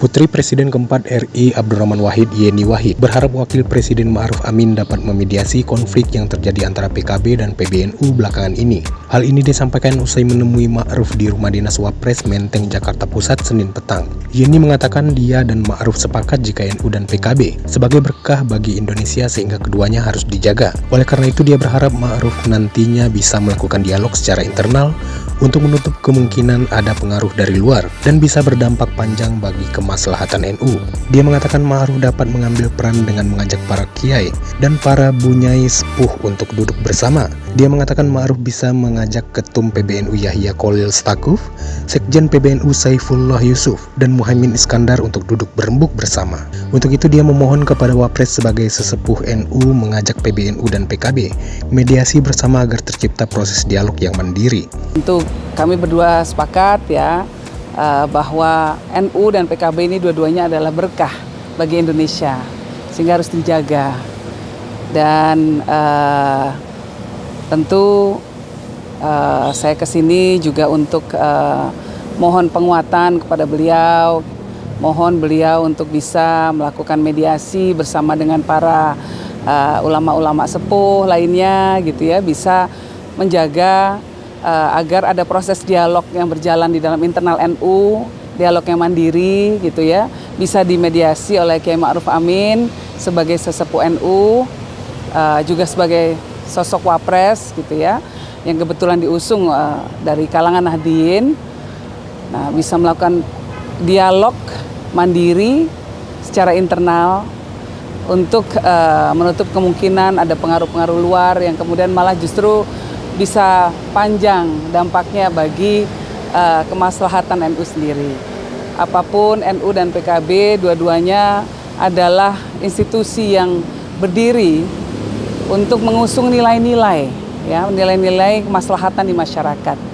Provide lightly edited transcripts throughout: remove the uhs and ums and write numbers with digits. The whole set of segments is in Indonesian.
Putri Presiden keempat RI Abdurrahman Wahid Yeni Wahid berharap Wakil Presiden Ma'ruf Amin dapat memediasi konflik yang terjadi antara PKB dan PBNU belakangan ini. Hal ini disampaikan usai menemui Ma'ruf di Rumah Dinas Wapres Menteng, Jakarta Pusat, Senin petang. Yeni mengatakan dia dan Ma'ruf sepakat jika NU dan PKB sebagai berkah bagi Indonesia sehingga keduanya harus dijaga. Oleh karena itu dia berharap Ma'ruf nantinya bisa melakukan dialog secara internal untuk menutup kemungkinan ada pengaruh dari luar dan bisa berdampak panjang bagi kemaslahatan NU. Dia mengatakan Ma'ruf dapat mengambil peran dengan mengajak para kiai dan para bunyai sepuh untuk duduk bersama. Dia mengatakan Ma'ruf bisa mengajak Ketum PBNU Yahya Kholil Stakuf, Sekjen PBNU Saifullah Yusuf, dan Muhaimin Iskandar untuk duduk berembuk bersama. Untuk itu dia memohon kepada Wapres sebagai sesepuh NU mengajak PBNU dan PKB mediasi bersama agar tercipta proses dialog yang mandiri. Untuk kami berdua sepakat ya bahwa NU dan PKB ini dua-duanya adalah berkah bagi Indonesia sehingga harus dijaga. Dan tentu saya kesini juga untuk mohon penguatan kepada beliau, mohon beliau untuk bisa melakukan mediasi bersama dengan para ulama-ulama sepuh lainnya gitu ya, bisa menjaga agar ada proses dialog yang berjalan di dalam internal NU, dialog yang mandiri gitu ya, bisa dimediasi oleh Kiai Ma'ruf Amin sebagai sesepuh NU, juga sebagai sosok Wapres gitu ya, yang kebetulan diusung dari kalangan Nahdien. Nah, bisa melakukan dialog mandiri secara internal untuk menutup kemungkinan ada pengaruh-pengaruh luar yang kemudian malah justru bisa panjang dampaknya bagi kemaslahatan NU sendiri. Apapun NU dan PKB dua-duanya adalah institusi yang berdiri untuk mengusung nilai-nilai ya, nilai-nilai kemaslahatan di masyarakat.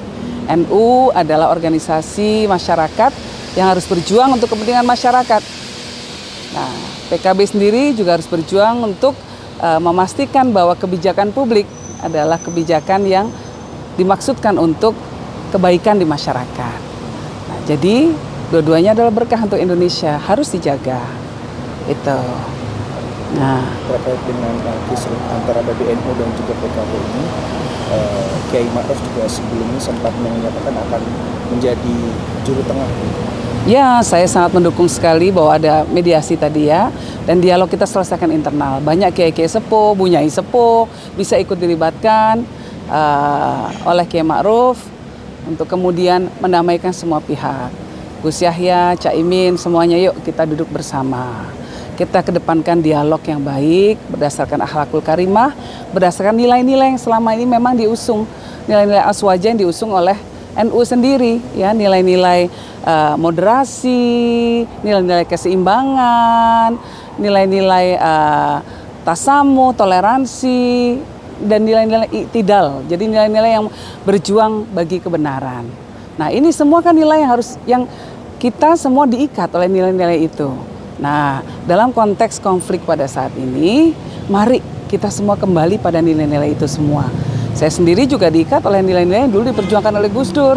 NU adalah organisasi masyarakat yang harus berjuang untuk kepentingan masyarakat. Nah, PKB sendiri juga harus berjuang untuk memastikan bahwa kebijakan publik adalah kebijakan yang dimaksudkan untuk kebaikan di masyarakat. Nah, jadi dua-duanya adalah berkah untuk Indonesia, harus dijaga. Itu. Nah, terkait dengan kisruh antara PBNU dan juga PKB ini, Kiai Ma'ruf juga sebelumnya sempat menyatakan akan menjadi juru tengah. Ya, saya sangat mendukung sekali bahwa ada mediasi tadi ya, dan dialog kita selesaikan internal. Banyak kiai-kiai sepuh, bunyai sepuh bisa ikut dilibatkan oleh Kiai Ma'ruf untuk kemudian mendamaikan semua pihak. Gus Yahya, Caimin, semuanya yuk kita duduk bersama. Kita kedepankan dialog yang baik berdasarkan akhlakul karimah, berdasarkan nilai-nilai yang selama ini memang diusung, nilai-nilai aswaja yang diusung oleh NU sendiri ya, nilai-nilai moderasi, nilai-nilai keseimbangan, nilai-nilai tasamuh, toleransi, dan nilai-nilai iktidal. Jadi nilai-nilai yang berjuang bagi kebenaran. Nah, ini semua kan nilai yang kita semua diikat oleh nilai-nilai itu. Nah, dalam konteks konflik pada saat ini, mari kita semua kembali pada nilai-nilai itu semua. Saya sendiri juga diikat oleh nilai-nilai yang dulu diperjuangkan oleh Gus Dur.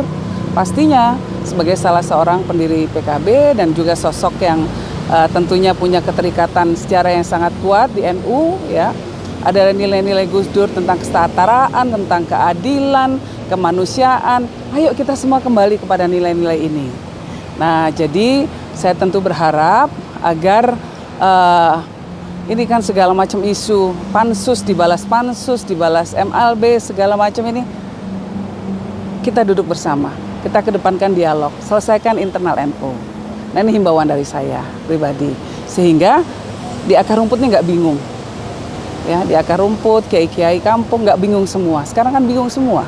Pastinya sebagai salah seorang pendiri PKB dan juga sosok yang tentunya punya keterikatan sejarah yang sangat kuat di NU ya. Ada nilai-nilai Gus Dur tentang kesetaraan, tentang keadilan, kemanusiaan. Ayo kita semua kembali kepada nilai-nilai ini. Nah, jadi saya tentu berharap agar ini kan segala macam isu, pansus dibalas MLB, segala macam ini, kita duduk bersama, kita kedepankan dialog, selesaikan internal NU. Nah, ini himbauan dari saya pribadi, sehingga di akar rumputnya nggak bingung, ya, di akar rumput, kiai-kiai kampung nggak bingung semua, sekarang kan bingung semua.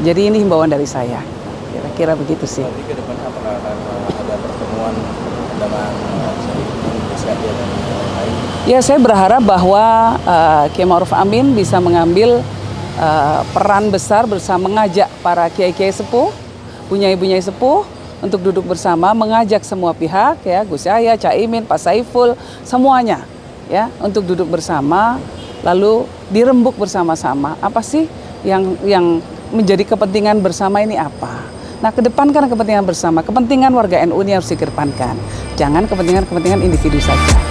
Jadi ini himbauan dari saya, kira-kira begitu sih. Nanti ke depan apakah akan ada pertemuan dengan Gus Yahya dan lain? Ya, saya berharap bahwa Kiai Ma'ruf Amin bisa mengambil peran besar bersama mengajak para kiai-kiai sepuh, bunyai-bunyai sepuh untuk duduk bersama, mengajak semua pihak ya, Gus Yahya, Caimin, Pak Saiful, semuanya ya, untuk duduk bersama lalu dirembuk bersama-sama. Apa sih yang menjadi kepentingan bersama ini apa? Nah, kedepankan kepentingan bersama, kepentingan warga NU ini harus dikedepankan. Jangan kepentingan-kepentingan individu saja.